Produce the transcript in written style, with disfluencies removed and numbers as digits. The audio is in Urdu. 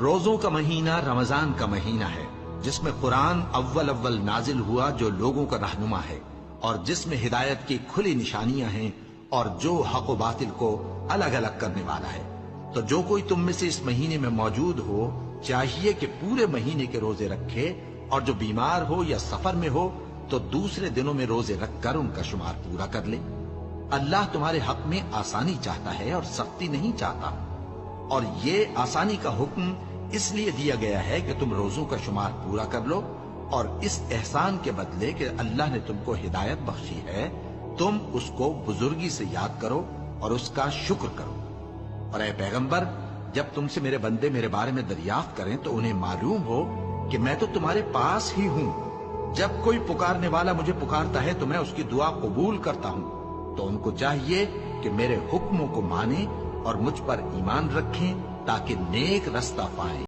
روزوں کا مہینہ رمضان کا مہینہ ہے، جس میں قرآن اول نازل ہوا، جو لوگوں کا رہنما ہے، اور جس میں ہدایت کی کھلی نشانیاں ہیں، اور جو حق و باطل کو الگ الگ کرنے والا ہے۔ تو جو کوئی تم میں سے اس مہینے میں موجود ہو، چاہیے کہ پورے مہینے کے روزے رکھے، اور جو بیمار ہو یا سفر میں ہو تو دوسرے دنوں میں روزے رکھ کر ان کا شمار پورا کر لے۔ اللہ تمہارے حق میں آسانی چاہتا ہے اور سختی نہیں چاہتا، اور یہ آسانی کا حکم اس لیے دیا گیا ہے کہ تم روزوں کا شمار پورا کر لو، اور اس احسان کے بدلے کہ اللہ نے تم کو ہدایت بخشی ہے، تم اس کو بزرگی سے یاد کرو اور اس کا شکر کرو۔ اور اے پیغمبر، جب تم سے میرے بندے میرے بارے میں دریافت کریں تو انہیں معلوم ہو کہ میں تو تمہارے پاس ہی ہوں۔ جب کوئی پکارنے والا مجھے پکارتا ہے تو میں اس کی دعا قبول کرتا ہوں۔ تو ان کو چاہیے کہ میرے حکموں کو مانیں اور مجھ پر ایمان رکھیں تاکہ نیک رستہ پائیں۔